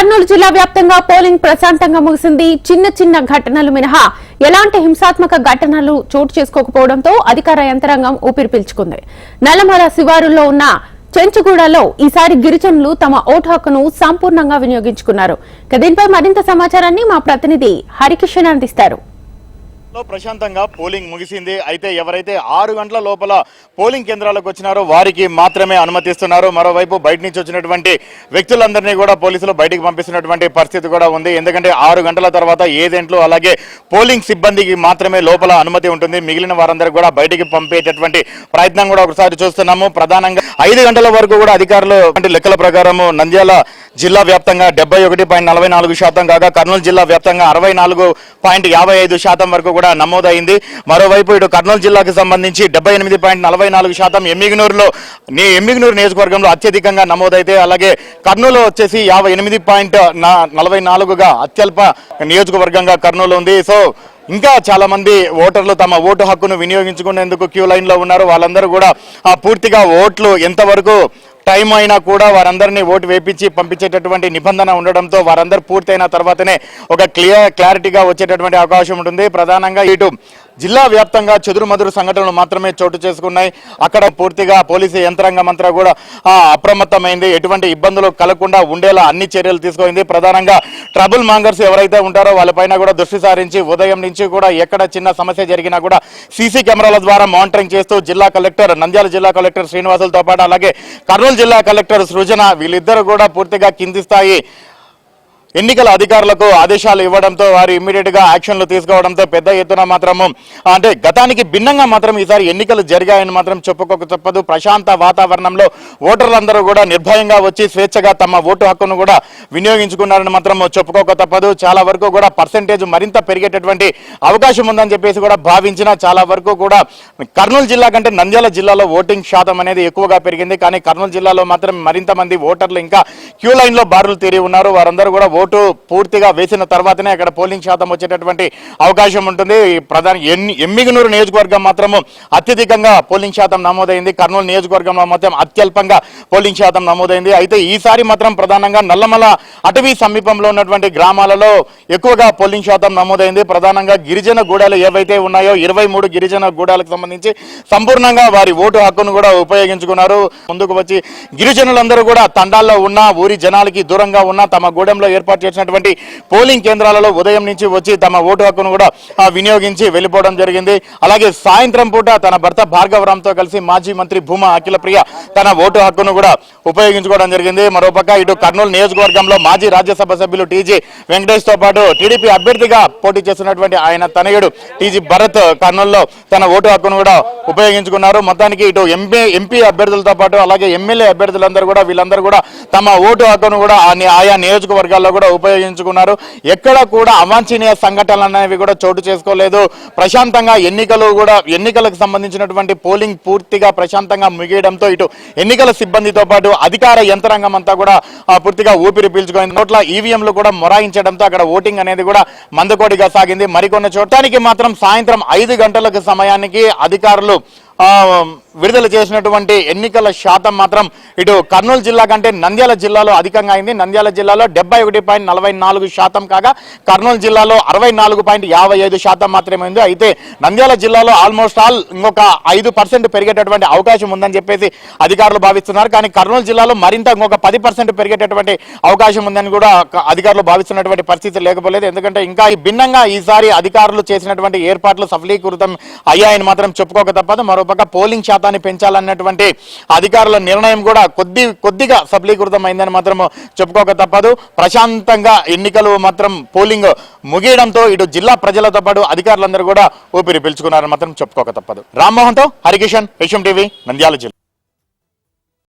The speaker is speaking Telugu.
కర్నూలు జిల్లా వ్యాప్తంగా పోలింగ్ ప్రశాంతంగా ముగిసింది. చిన్న చిన్న ఘటనలు మినహా ఎలాంటి హింసాత్మక ఘటనలు చోటు చేసుకోకపోవడంతో అధికార యంత్రాంగం ఊపిరి పీల్చుకుంది. నల్లమల శివారులో ఉన్న చెంచుగూడలో ఈసారి గిరిజనులు తమ ఓటు హక్కును సంపూర్ణంగా వినియోగించుకున్నారు. దీనిపై మరింత సమాచారాన్ని మా ప్రతినిధి హరికిషన్ అందిస్తారు. ప్రశాంతంగా పోలింగ్ ముగిసింది. అయితే ఎవరైతే 6 గంటల లోపల పోలింగ్ కేంద్రాలకు వచ్చినారో వారికి మాత్రమే అనుమతిస్తున్నారు. మరోవైపు బయట నుంచి వచ్చినటువంటి వ్యక్తులందరినీ కూడా పోలీసులు బయటికి పంపిస్తున్నటువంటి పరిస్థితి కూడా ఉంది. ఎందుకంటే 6 గంటల తర్వాత ఏజెంట్లు అలాగే పోలింగ్ సిబ్బందికి మాత్రమే లోపల అనుమతి ఉంటుంది. మిగిలిన వారందరికీ కూడా బయటికి పంపేటటువంటి ప్రయత్నం కూడా ఒకసారి చూస్తున్నాము. ప్రధానంగా 5 గంటల వరకు కూడా అధికారులు లెక్కల ప్రకారం నంద్యాల జిల్లా వ్యాప్తంగా 71.44% కాగా కర్నూలు జిల్లా వ్యాప్తంగా 64.55% వరకు కూడా నమోదైంది. మరోవైపు ఇటు కర్నూలు జిల్లాకు సంబంధించి 78.44% ఎమ్మిగనూరు నియోజకవర్గంలో అత్యధికంగా నమోదైతే, అలాగే కర్నూలు వచ్చేసి 58.44గా అత్యల్ప నియోజకవర్గంగా కర్నూలు ఉంది. సో ఇంకా చాలా మంది ఓటర్లు తమ ఓటు హక్కును వినియోగించుకునేందుకు క్యూ లైన్ లో ఉన్నారు. వాళ్ళందరూ కూడా పూర్తిగా ఓట్లు ఎంతవరకు టైం అయినా కూడా వారందరినీ ఓటు వేపించి పంపించేటటువంటి నిబంధన ఉండడంతో వారందరూ పూర్తయిన తర్వాతనే ఒక క్లారిటీగా వచ్చేటటువంటి అవకాశం ఉంటుంది. ప్రధానంగా ఇటు జిల్లా వ్యాప్తంగా చెదురుమదురు సంఘటనలు మాత్రమే చోటు చేసుకున్నాయి. అక్కడ పూర్తిగా పోలీసు యంత్రాంగం అంతా కూడా అప్రమత్తమైంది. ఎటువంటి ఇబ్బందులు కలగకుండా ఉండేలా అన్ని చర్యలు తీసుకుంది. ప్రధానంగా ట్రబుల్ మాంగర్స్ ఎవరైతే ఉంటారో వాళ్ళపైన కూడా దృష్టి సారించి ఉదయం నుంచి కూడా ఎక్కడ చిన్న సమస్య జరిగినా కూడా సీసీ కెమెరాల ద్వారా మానిటరింగ్ చేస్తూ నంద్యాల జిల్లా కలెక్టర్ శ్రీనివాసులతో పాటు అలాగే కర్నూలు జిల్లా కలెక్టర్ సృజన వీళ్ళిద్దరూ కూడా పూర్తిగా కింది స్థాయి ఎన్నికల అధికారులకు ఆదేశాలు ఇవ్వడంతో వారు ఇమ్మీడియట్ గా యాక్షన్లు తీసుకోవడంతో పెద్ద ఎత్తున మాత్రము అంటే గతానికి భిన్నంగా మాత్రం ఈసారి ఎన్నికలు జరిగాయని మాత్రం చెప్పుకోక తప్పదు. ప్రశాంత వాతావరణంలో ఓటర్లందరూ కూడా నిర్భయంగా వచ్చి స్వేచ్ఛగా తమ ఓటు హక్కును కూడా వినియోగించుకున్నారని మాత్రం చెప్పుకోక తప్పదు. చాలా వరకు కూడా పర్సెంటేజ్ మరింత పెరిగేటటువంటి అవకాశం ఉందని చెప్పేసి కూడా భావించిన చాలా వరకు కూడా కర్నూలు జిల్లా కంటే నంద్యాల జిల్లాలో ఓటింగ్ శాతం అనేది ఎక్కువగా పెరిగింది. కానీ కర్నూలు జిల్లాలో మాత్రం మరింత మంది ఓటర్లు ఇంకా క్యూ లైన్ లో బారులు తీరి ఉన్నారు. వారందరూ కూడా ఓటు పూర్తిగా వేసిన తర్వాతనే అక్కడ పోలింగ్ శాతం వచ్చేటటువంటి అవకాశం ఉంటుంది. ఎమ్మిగనూరు నియోజకవర్గం మాత్రము అత్యధికంగా పోలింగ్ శాతం నమోదైంది. కర్నూలు నియోజకవర్గంలో మాత్రం అత్యల్పంగా పోలింగ్ శాతం నమోదైంది. అయితే ఈసారి మాత్రం ప్రధానంగా నల్లమల అటవీ సమీపంలో ఉన్నటువంటి గ్రామాలలో ఎక్కువగా పోలింగ్ శాతం నమోదైంది. ప్రధానంగా గిరిజన గూడాలు ఏవైతే ఉన్నాయో 23 గిరిజన గూడాలకు సంబంధించి సంపూర్ణంగా వారి ఓటు హక్కును కూడా ఉపయోగించుకున్నారు. ముందుకు వచ్చి గిరిజనులందరూ కూడా తండాల్లో ఉన్న ఊరి జనాలకి దూరంగా ఉన్న తమ గూడెంలో ఏర్పాటు చేసినటువంటి పోలింగ్ కేంద్రాలలో ఉదయం నుంచి వచ్చి తమ ఓటు హక్కును కూడా వినియోగించి వెళ్లిపోవడం జరిగింది. అలాగే సాయంత్రం పూట తన భర్త భార్గవరాంతో కలిసి మాజీ మంత్రి భూమా అఖిలప్రియ తన ఓటు హక్కును కూడా ఉపయోగించుకోవడం జరిగింది. మరోపక్క ఇటు కర్నూలు నియోజకవర్గంలో మాజీ రాజ్యసభ సభ్యులు టీజీ వెంకటేష్ తో పాటు టీడీపీ అభ్యర్థిగా పోటీ చేస్తున్నటువంటి ఆయన తనయుడు టీజీ భరత్ కర్నూలులో తన ఓటు హక్కును కూడా ఉపయోగించుకున్నారు. మొత్తానికి ఇటు ఎంపీ అభ్యర్థులతో పాటు అలాగే ఎమ్మెల్యే అభ్యర్థులందరూ కూడా వీళ్ళందరూ కూడా తమ ఓటు హక్కును కూడా ఆయా నియోజకవర్గాల్లో కూడా ఉపయోగించుకున్నారు. ఎక్కడ కూడా అవాంఛనీయ సంఘటనలు అనేవి కూడా చోటు చేసుకోలేదు. ప్రశాంతంగా ఎన్నికలకు సంబంధించినటువంటి పోలింగ్ పూర్తిగా ప్రశాంతంగా ముగియడంతో ఇటు ఎన్నికల సిబ్బందితో పాటు అధికార యంత్రాంగం అంతా కూడా పూర్తిగా ఊపిరి పీల్చుకుంది. నోట్ల ఈవీఎంలు కూడా మొరాయించడంతో అక్కడ ఓటింగ్ అనేది కూడా మందకోడిగా సాగింది. మరికొన్ని చోటానికి మాత్రం సాయంత్రం 5 గంటలకు సమయానికి అధికారులు విడుదల చేసినటువంటి ఎన్నికల శాతం మాత్రం ఇటు కర్నూలు జిల్లా కంటే నంద్యాల జిల్లాలో అధికంగా అయింది. నంద్యాల జిల్లాలో 71.44% కాగా కర్నూలు జిల్లాలో 64.55% మాత్రమే ఉంది. అయితే నంద్యాల జిల్లాలో ఆల్మోస్ట్ ఆల్ ఇంకొక 5% పెరిగేటటువంటి అవకాశం ఉందని చెప్పేసి అధికారులు భావిస్తున్నారు. కానీ కర్నూలు జిల్లాలో మరింత ఇంకొక 10% పెరిగేటటువంటి అవకాశం ఉందని కూడా అధికారులు భావిస్తున్నటువంటి పరిస్థితి లేకపోలేదు. ఎందుకంటే ఇంకా భిన్నంగా ఈసారి అధికారులు చేసినటువంటి ఏర్పాట్లు సఫలీకృతం అయ్యాయని మాత్రం చెప్పుకోక తప్పదు. మరోపక్క పోలింగ్ శాతాన్ని పెంచాలన్నటువంటి అధికారుల నిర్ణయం కూడా కొద్దిగా సఫలీకృతం అయిందని మాత్రం చెప్పుకోక తప్పదు. ప్రశాంతంగా ఎన్నికలు మాత్రం పోలింగ్ ముగియడంతో ఇటు జిల్లా ప్రజలతో పాటు అధికారులందరూ కూడా ఊపిరి పీల్చుకున్నారని మాత్రం చెప్పుకోక తప్పదు. రామ్మోహన్ తో హరికిషన్, విషయం టీవీ, నంద్యాల జిల్లా.